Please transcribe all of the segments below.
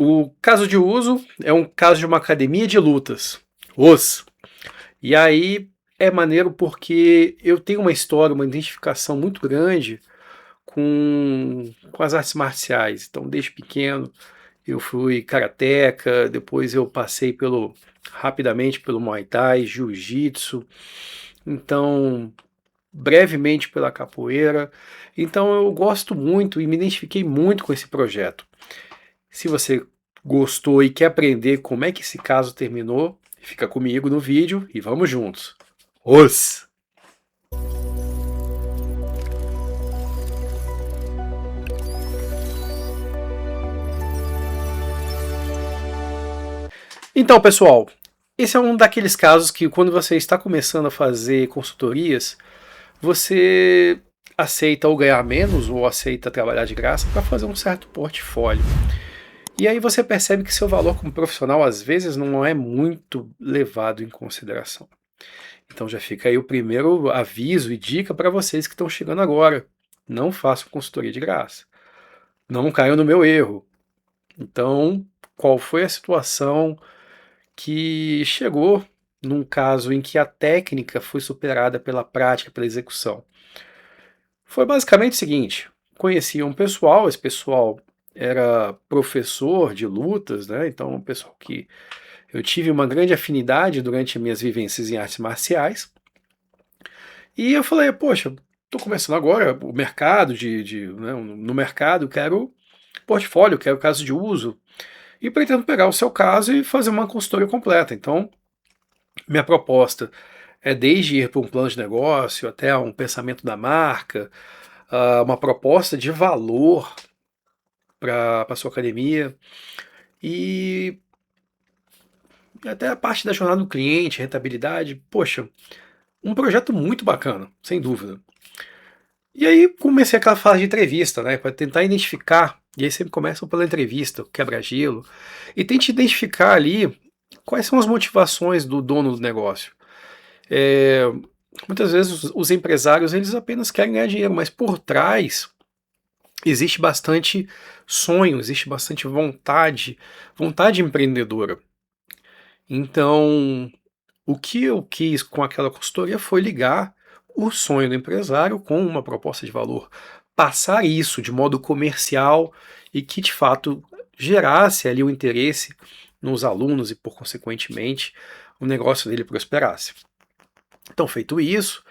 O caso de uso é um caso de uma academia de lutas. Os. E aí é maneiro porque eu tenho uma história, uma identificação muito grande com as artes marciais. Então, desde pequeno, eu fui karateca, depois eu passei rapidamente pelo Muay Thai, Jiu-Jitsu, então, brevemente pela capoeira. Então, eu gosto muito e me identifiquei muito com esse projeto. Se você gostou e quer aprender como é que esse caso terminou, fica comigo no vídeo e vamos juntos. Os! Então, pessoal, esse é um daqueles casos que quando você está começando a fazer consultorias, você aceita ou ganhar menos ou aceita trabalhar de graça para fazer um certo portfólio. E aí você percebe que seu valor como profissional às vezes não é muito levado em consideração. Então já fica aí o primeiro aviso e dica para vocês que estão chegando agora. Não façam consultoria de graça. Não caiam no meu erro. Então, qual foi a situação que chegou num caso em que a técnica foi superada pela prática, pela execução? Foi basicamente o seguinte: conhecia um pessoal, esse pessoal era professor de lutas, né? Então, um pessoal que eu tive uma grande afinidade durante minhas vivências em artes marciais. E eu falei, poxa, estou começando agora o mercado né, no mercado, quero portfólio, quero caso de uso. E pretendo pegar o seu caso e fazer uma consultoria completa. Então, minha proposta é desde ir para um plano de negócio até um pensamento da marca, uma proposta de valor para a sua academia e até a parte da jornada do cliente, rentabilidade. Poxa, um projeto muito bacana, sem dúvida. E aí comecei aquela fase de entrevista, né, para tentar identificar, e aí sempre começam pela entrevista, quebra-gelo, e tente identificar ali quais são as motivações do dono do negócio. É, muitas vezes os empresários eles apenas querem ganhar dinheiro, mas por trás existe bastante sonho, existe bastante vontade empreendedora. Então, o que eu quis com aquela consultoria foi ligar o sonho do empresário com uma proposta de valor, passar isso de modo comercial e que de fato gerasse ali o interesse nos alunos e, por consequentemente, o negócio dele prosperasse. Então, feito isso,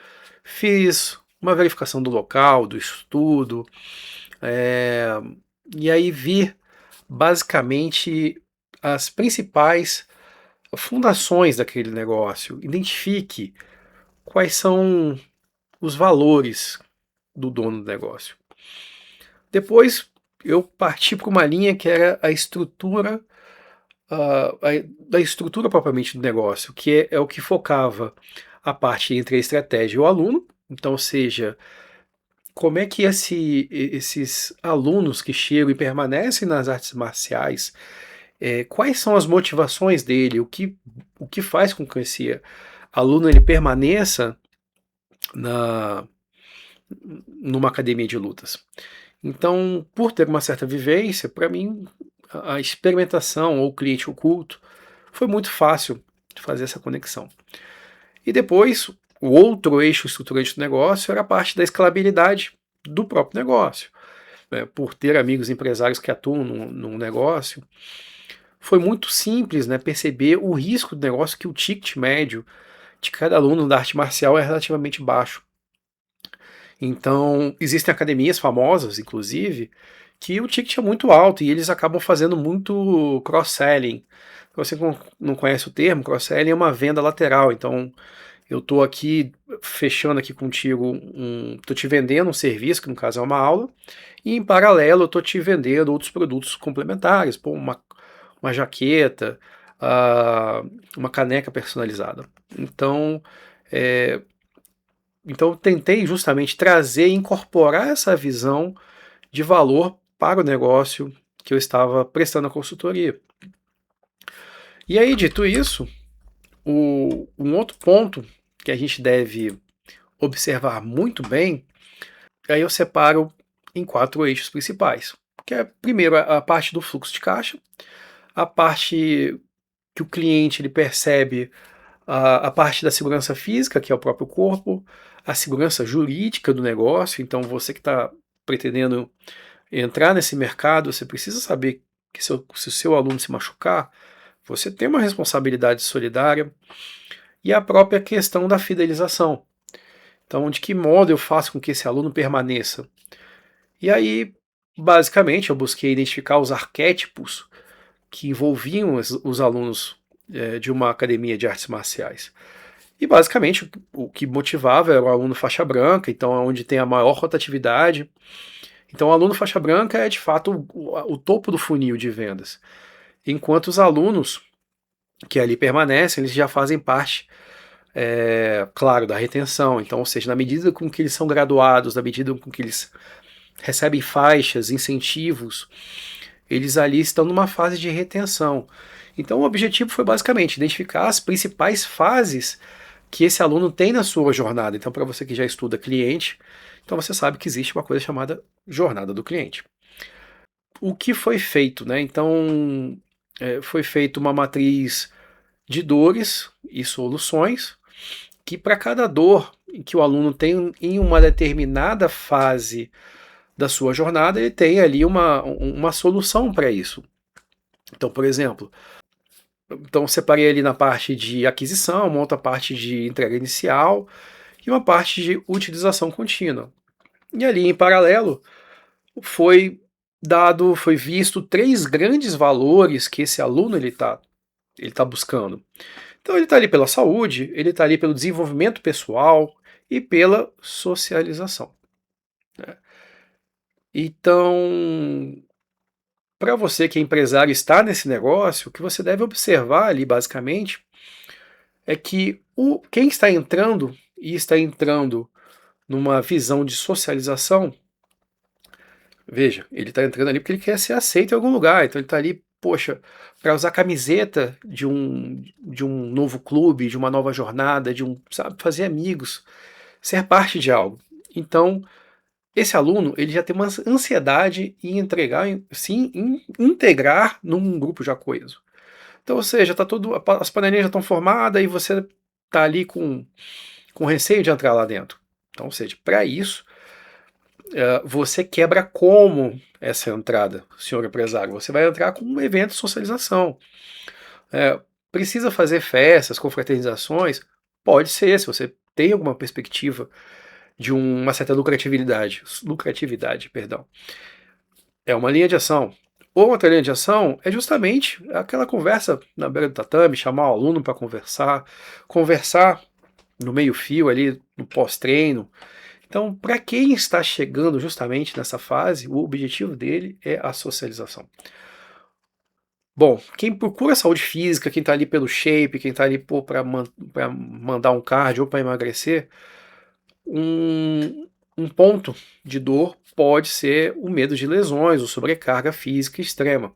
fiz uma verificação do local, do estudo, é, e aí vi basicamente as principais fundações daquele negócio. Identifique quais são os valores do dono do negócio. Depois eu parti para uma linha que era a estrutura, da estrutura propriamente do negócio, que é o que focava a parte entre a estratégia e o aluno. Então, seja, como é que esses alunos que chegam e permanecem nas artes marciais, quais são as motivações dele, o que faz com que esse aluno ele permaneça na, numa academia de lutas. Então, por ter uma certa vivência, para mim, a experimentação ou o cliente oculto foi muito fácil de fazer essa conexão. E depois, o outro eixo estruturante do negócio era a parte da escalabilidade do próprio negócio. Por ter amigos empresários que atuam num negócio, foi muito simples, né, perceber o risco do negócio, que o ticket médio de cada aluno da arte marcial é relativamente baixo. Então, existem academias famosas, inclusive, que o ticket é muito alto e eles acabam fazendo muito cross-selling. Se você não conhece o termo, cross-selling é uma venda lateral. Então, eu estou aqui fechando aqui contigo, estou te vendendo um serviço, que no caso é uma aula, e em paralelo eu estou te vendendo outros produtos complementares, pô, uma jaqueta, uma caneca personalizada. Então, é, então eu tentei justamente trazer e incorporar essa visão de valor para o negócio que eu estava prestando a consultoria. E aí, dito isso, um outro ponto que a gente deve observar muito bem, aí eu separo em 4 eixos principais, que é, primeiro, a parte do fluxo de caixa, a parte que o cliente ele percebe a parte da segurança física, que é o próprio corpo, a segurança jurídica do negócio. Então, você que está pretendendo entrar nesse mercado, você precisa saber que se o seu aluno se machucar, você tem uma responsabilidade solidária, e a própria questão da fidelização. Então, de que modo eu faço com que esse aluno permaneça? E aí, basicamente, eu busquei identificar os arquétipos que envolviam os alunos de uma academia de artes marciais. E basicamente o que motivava era o aluno faixa branca, então é onde tem a maior rotatividade. Então o aluno faixa branca é de fato o topo do funil de vendas. Enquanto os alunos que ali permanecem, eles já fazem parte, claro, da retenção. Então, ou seja, na medida com que eles são graduados, na medida com que eles recebem faixas, incentivos, eles ali estão numa fase de retenção. Então o objetivo foi basicamente identificar as principais fases que esse aluno tem na sua jornada. Então, para você que já estuda cliente, então você sabe que existe uma coisa chamada jornada do cliente. O que foi feito, né? Então, foi feita uma matriz de dores e soluções, que para cada dor que o aluno tem em uma determinada fase da sua jornada, ele tem ali uma solução para isso. Então, por exemplo, separei ali na parte de aquisição, uma outra parte de entrega inicial e uma parte de utilização contínua. E ali, em paralelo, foi visto três grandes valores que esse aluno ele tá buscando. Então ele está ali pela saúde, ele está ali pelo desenvolvimento pessoal e pela socialização, né? Então, para você que é empresário e está nesse negócio, o que você deve observar ali, basicamente, é que quem está entrando e está entrando numa visão de socialização, veja, ele está entrando ali porque ele quer ser aceito em algum lugar. Então ele está ali, poxa, para usar camiseta de um novo clube, de uma nova jornada, sabe, fazer amigos, ser parte de algo. Então, esse aluno, ele já tem uma ansiedade em entregar, sim, em integrar num grupo já coeso. Então, ou seja, as panelinhas já estão formadas e você está ali com receio de entrar lá dentro. Então, ou seja, para isso, você quebra como essa entrada, senhor empresário. Você vai entrar com um evento de socialização. Precisa fazer festas, confraternizações? Pode ser, se você tem alguma perspectiva de uma certa lucratividade, perdão. É uma linha de ação. Outra linha de ação é justamente aquela conversa na beira do tatame, chamar o aluno para conversar no meio-fio ali, no pós-treino. Então, para quem está chegando justamente nessa fase, o objetivo dele é a socialização. Bom, quem procura saúde física, quem está ali pelo shape, quem está ali para mandar um cardio ou para emagrecer, um ponto de dor pode ser o medo de lesões ou sobrecarga física extrema.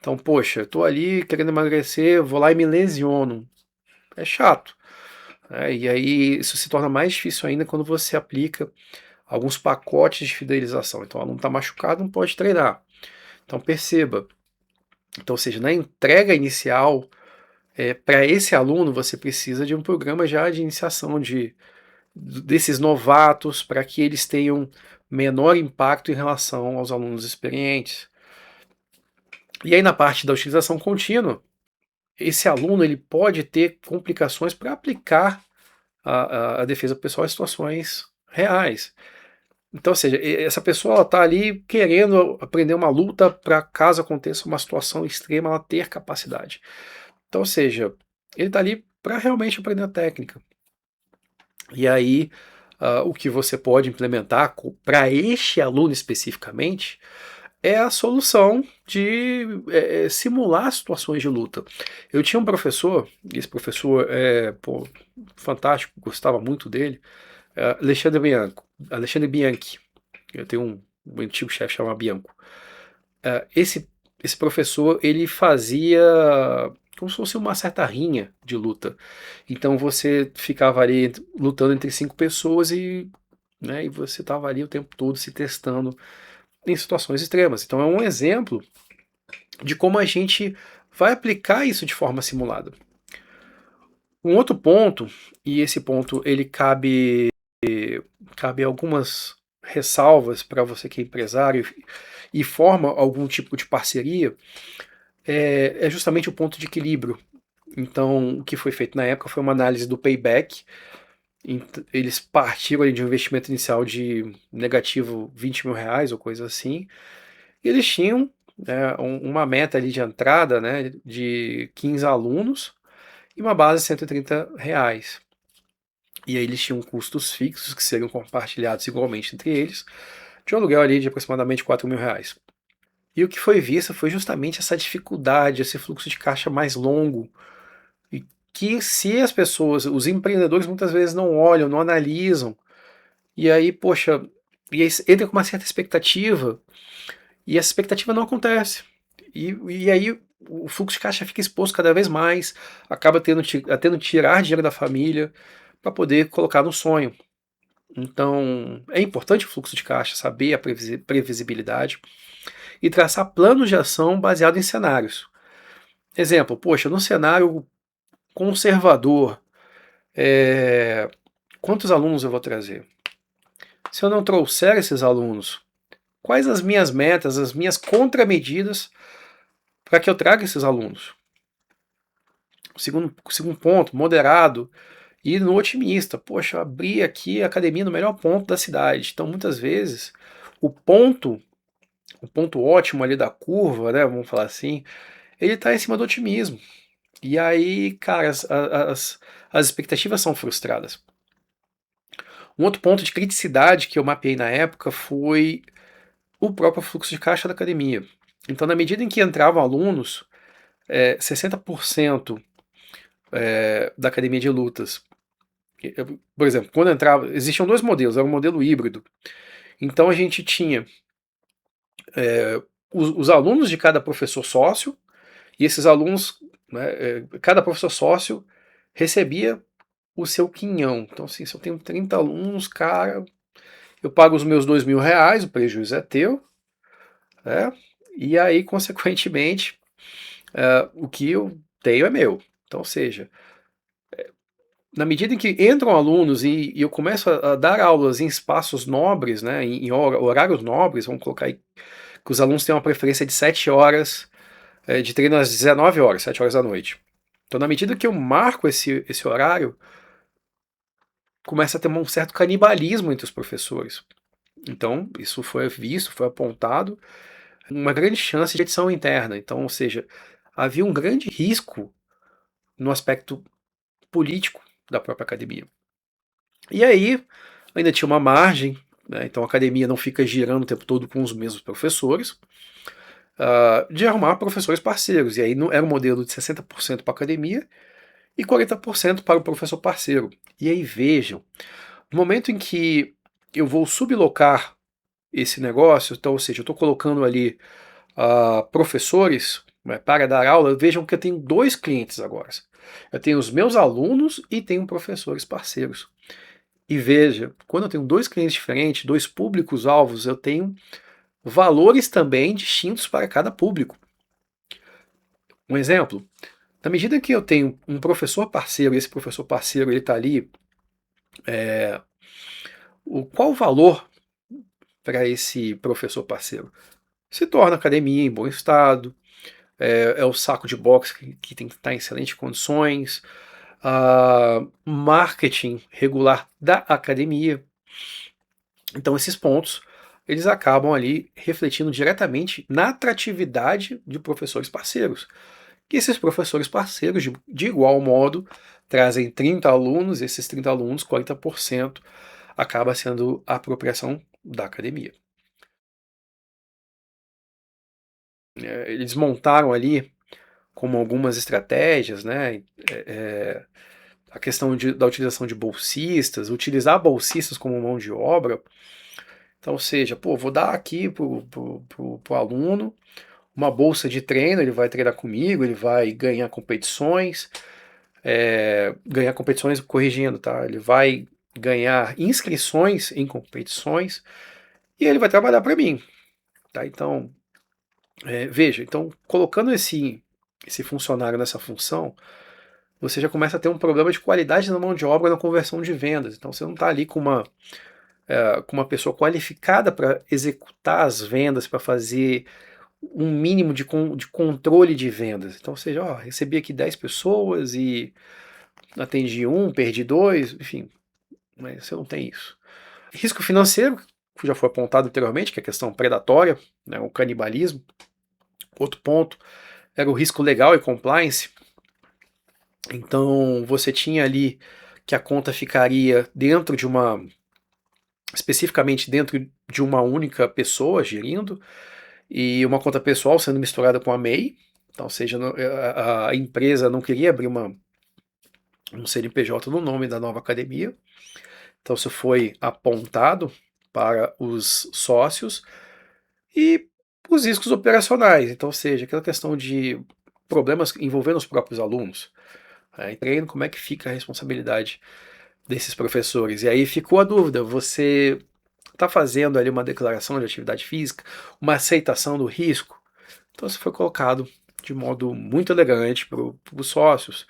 Então, poxa, eu estou ali querendo emagrecer, vou lá e me lesiono. É chato. E aí isso se torna mais difícil ainda quando você aplica alguns pacotes de fidelização. Então, o aluno está machucado, não pode treinar. Então, perceba. Então, ou seja, na entrega inicial, para esse aluno, você precisa de um programa já de iniciação desses novatos para que eles tenham menor impacto em relação aos alunos experientes. E aí, na parte da utilização contínua, esse aluno ele pode ter complicações para aplicar a defesa pessoal em situações reais. Então, ou seja, essa pessoa está ali querendo aprender uma luta para caso aconteça uma situação extrema, ela ter capacidade. Então, ou seja, ele está ali para realmente aprender a técnica. E aí, o que você pode implementar para este aluno especificamente é a solução de simular situações de luta. Eu tinha um professor, esse professor fantástico, gostava muito dele, Alexandre Bianchi. Eu tenho um antigo chefe chamado Bianco. Esse professor, ele fazia como se fosse uma certa rinha de luta. Então você ficava ali lutando entre 5 pessoas e você estava ali o tempo todo se testando em situações extremas. Então é um exemplo de como a gente vai aplicar isso de forma simulada. Um outro ponto, e esse ponto ele cabe algumas ressalvas para você que é empresário e forma algum tipo de parceria, é justamente o ponto de equilíbrio. Então, o que foi feito na época foi uma análise do payback. Eles partiram ali de um investimento inicial de negativo R$ 20.000 ou coisa assim. E eles tinham uma meta ali de entrada, né, de 15 alunos e uma base de R$ 130. E aí eles tinham custos fixos que seriam compartilhados igualmente entre eles, de um aluguel ali de aproximadamente R$ 4.000. E o que foi visto foi justamente essa dificuldade, esse fluxo de caixa mais longo, e que se as pessoas, os empreendedores muitas vezes não olham, não analisam, e aí, poxa, e aí entra com uma certa expectativa, e essa expectativa não acontece. E aí o fluxo de caixa fica exposto cada vez mais, acaba tendo tirar dinheiro da família para poder colocar no sonho. Então, é importante o fluxo de caixa, saber a previsibilidade e traçar planos de ação baseado em cenários. Exemplo, poxa, no cenário conservador, quantos alunos eu vou trazer? Se eu não trouxer esses alunos, quais as minhas metas, as minhas contramedidas para que eu traga esses alunos? Segundo ponto, moderado e no otimista. Poxa, eu abri aqui a academia no melhor ponto da cidade. Então, muitas vezes, o ponto ótimo ali da curva, né, vamos falar assim, ele está em cima do otimismo. E aí, cara, as expectativas são frustradas. Um outro ponto de criticidade que eu mapeei na época foi o próprio fluxo de caixa da academia. Então, na medida em que entravam alunos, 60% da academia de lutas, por exemplo, quando entrava, existiam dois modelos, era um modelo híbrido. Então a gente tinha os alunos de cada professor sócio, e esses alunos, né, cada professor sócio recebia o seu quinhão. Então, assim, se eu tenho 30 alunos, cara, eu pago os meus R$ 2.000, o prejuízo é teu, né? E aí, consequentemente, o que eu tenho é meu. Então, ou seja, na medida em que entram alunos e eu começo a dar aulas em espaços nobres, né, em horários nobres, vamos colocar aí que os alunos têm uma preferência de 7 horas de treino às 19 horas, 7 horas da noite. Então, na medida que eu marco esse horário, começa a ter um certo canibalismo entre os professores. Então, isso foi visto, foi apontado, uma grande chance de edição interna. Então, ou seja, havia um grande risco no aspecto político da própria academia. E aí, ainda tinha uma margem, né, então a academia não fica girando o tempo todo com os mesmos professores, de arrumar professores parceiros. E aí era um modelo de 60% para a academia e 40% para o professor parceiro. E aí vejam, no momento em que eu vou sublocar esse negócio, então, ou seja, eu estou colocando ali professores, né, para dar aula, vejam que eu tenho dois clientes agora. Eu tenho os meus alunos e tenho professores parceiros. E veja, quando eu tenho dois clientes diferentes, dois públicos-alvos, eu tenho valores também distintos para cada público. Um exemplo, na medida que eu tenho um professor parceiro, e esse professor parceiro ele está ali, qual o valor para esse professor parceiro? Se torna a academia em bom estado, o saco de boxe que tem que estar em excelentes condições, marketing regular da academia. Então esses pontos eles acabam ali refletindo diretamente na atratividade de professores parceiros. E esses professores parceiros, de igual modo, trazem 30 alunos, e esses 30 alunos, 40% acaba sendo a apropriação da academia. Eles montaram ali como algumas estratégias, né? A questão da utilização de bolsistas, utilizar bolsistas como mão de obra. Então, ou seja, pô, vou dar aqui pro aluno uma bolsa de treino, ele vai treinar comigo, ele vai ganhar competições corrigindo, tá? Ele vai ganhar inscrições em competições e ele vai trabalhar para mim. Tá? Então, veja, então colocando esse funcionário nessa função, você já começa a ter um problema de qualidade na mão de obra na conversão de vendas. Então você não está ali com uma pessoa qualificada para executar as vendas, para fazer um mínimo de controle de vendas. Então, ou seja, recebi aqui 10 pessoas e atendi um, perdi dois, enfim, mas você não tem isso. Risco financeiro, que já foi apontado anteriormente, que é a questão predatória, né, o canibalismo. Outro ponto era o risco legal e compliance. Então, você tinha ali que a conta ficaria especificamente dentro de uma única pessoa gerindo, e uma conta pessoal sendo misturada com a MEI, então, ou seja, a empresa não queria abrir um CNPJ no nome da nova academia, então isso foi apontado para os sócios, e os riscos operacionais, então, ou seja, aquela questão de problemas envolvendo os próprios alunos, treino, como é que fica a responsabilidade desses professores? E aí ficou a dúvida, você está fazendo ali uma declaração de atividade física, uma aceitação do risco? Então isso foi colocado de modo muito elegante para os sócios.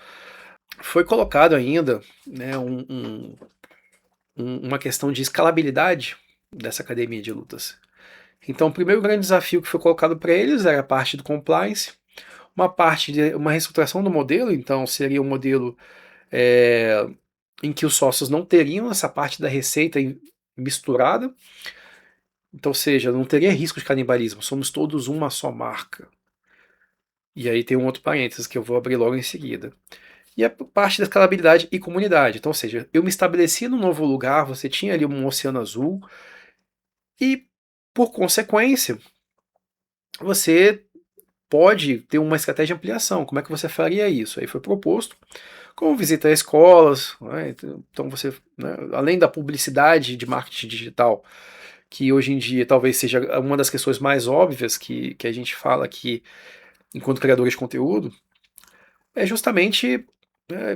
Foi colocado ainda, né, uma questão de escalabilidade dessa academia de lutas. Então o primeiro grande desafio que foi colocado para eles era a parte do compliance, uma parte de uma reestruturação do modelo, então seria um modelo em que os sócios não teriam essa parte da receita misturada, então, ou seja, não teria risco de canibalismo, somos todos uma só marca. E aí tem um outro parênteses que eu vou abrir logo em seguida. E a parte da escalabilidade e comunidade. Então, ou seja, eu me estabeleci num novo lugar, você tinha ali um oceano azul, e, por consequência, você pode ter uma estratégia de ampliação. Como é que você faria isso? Aí foi proposto como visita a escolas, né? Então você, né, além da publicidade de marketing digital, que hoje em dia talvez seja uma das questões mais óbvias que a gente fala aqui enquanto criadores de conteúdo, é justamente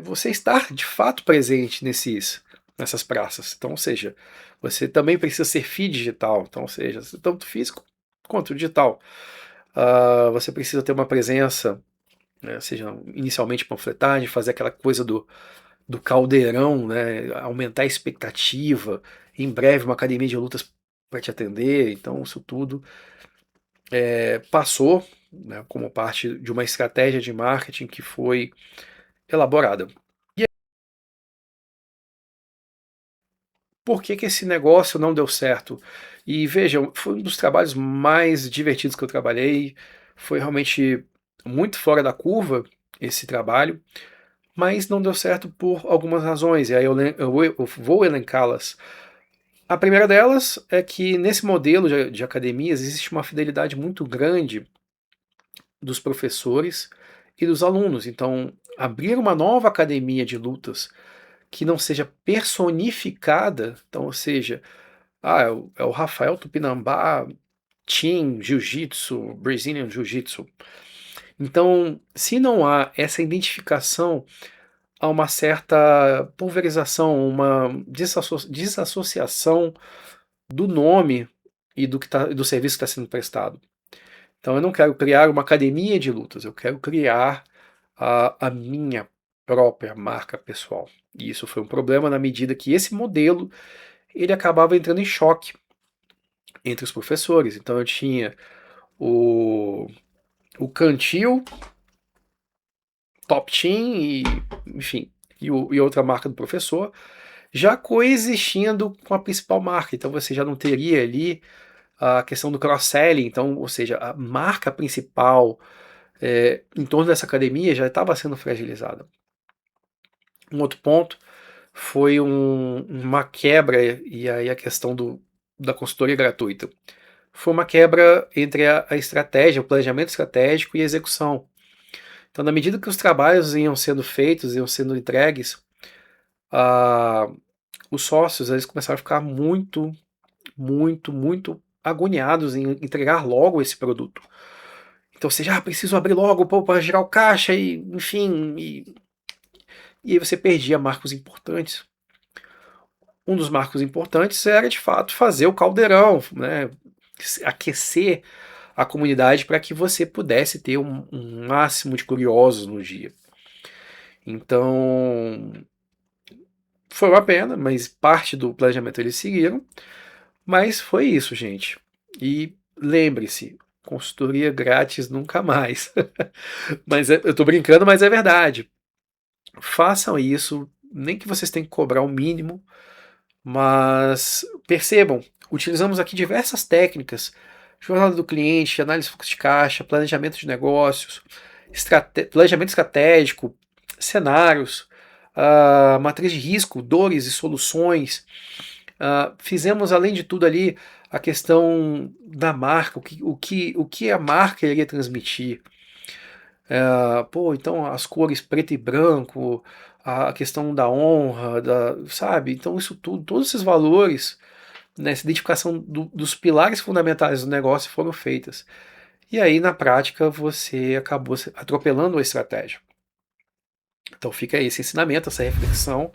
você estar de fato presente nessas praças. Então, ou seja, você também precisa ser feed digital, então, ou seja, tanto físico quanto digital. Você precisa ter uma presença, né, seja inicialmente panfletagem, fazer aquela coisa do caldeirão, né, aumentar a expectativa, em breve uma academia de lutas para te atender, então isso tudo passou, né, como parte de uma estratégia de marketing que foi elaborada. E por que esse negócio não deu certo? E vejam, foi um dos trabalhos mais divertidos que eu trabalhei, foi realmente muito fora da curva esse trabalho, mas não deu certo por algumas razões, e aí eu vou elencá-las. A primeira delas é que nesse modelo de academias existe uma fidelidade muito grande dos professores e dos alunos. Então, abrir uma nova academia de lutas que não seja personificada, então, ou seja, é o Rafael Tupinambá Team Jiu-Jitsu, Brazilian Jiu-Jitsu. Então, se não há essa identificação, há uma certa pulverização, uma desassociação do nome e do serviço que está sendo prestado. Então eu não quero criar uma academia de lutas, eu quero criar a minha própria marca pessoal. E isso foi um problema na medida que esse modelo ele acabava entrando em choque entre os professores. Então eu tinha o Cantil, Top Team e, enfim, e outra marca do professor, já coexistindo com a principal marca. Então você já não teria ali a questão do cross-selling, então, ou seja, a marca principal em torno dessa academia já estava sendo fragilizada. Um outro ponto foi uma quebra, e aí a questão da consultoria gratuita. Foi uma quebra entre a estratégia, o planejamento estratégico e a execução. Então, na medida que os trabalhos iam sendo feitos, iam sendo entregues, os sócios eles começaram a ficar muito, muito, muito agoniados em entregar logo esse produto. Então, ou seja, preciso abrir logo para girar o caixa, e enfim, e aí você perdia marcos importantes. Um dos marcos importantes era, de fato, fazer o caldeirão, né? aquecer a comunidade para que você pudesse ter um máximo de curiosos no dia. Então, foi uma pena, mas parte do planejamento eles seguiram. Mas foi isso, gente. E lembre-se, consultoria grátis nunca mais. Mas eu tô brincando, mas é verdade. Façam isso, nem que vocês tenham que cobrar o mínimo, mas percebam, utilizamos aqui diversas técnicas: jornada do cliente, análise de fluxo de caixa, planejamento de negócios, planejamento estratégico, cenários, matriz de risco, dores e soluções. Fizemos, além de tudo ali, a questão da marca, o que a marca iria transmitir. Então as cores preto e branco, a questão da honra, sabe? Então isso tudo, todos esses valores, né, essa identificação dos pilares fundamentais do negócio foram feitas. E aí, na prática, você acabou atropelando a estratégia. Então fica aí esse ensinamento, essa reflexão.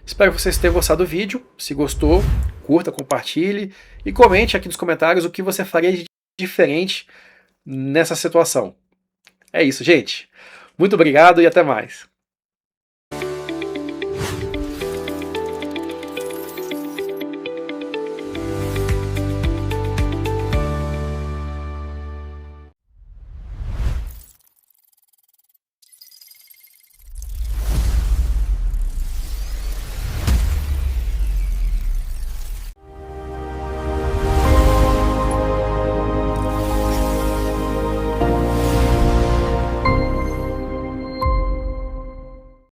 Espero que vocês tenham gostado do vídeo. Se gostou, curta, compartilhe e comente aqui nos comentários o que você faria de diferente nessa situação. É isso, gente. Muito obrigado e até mais.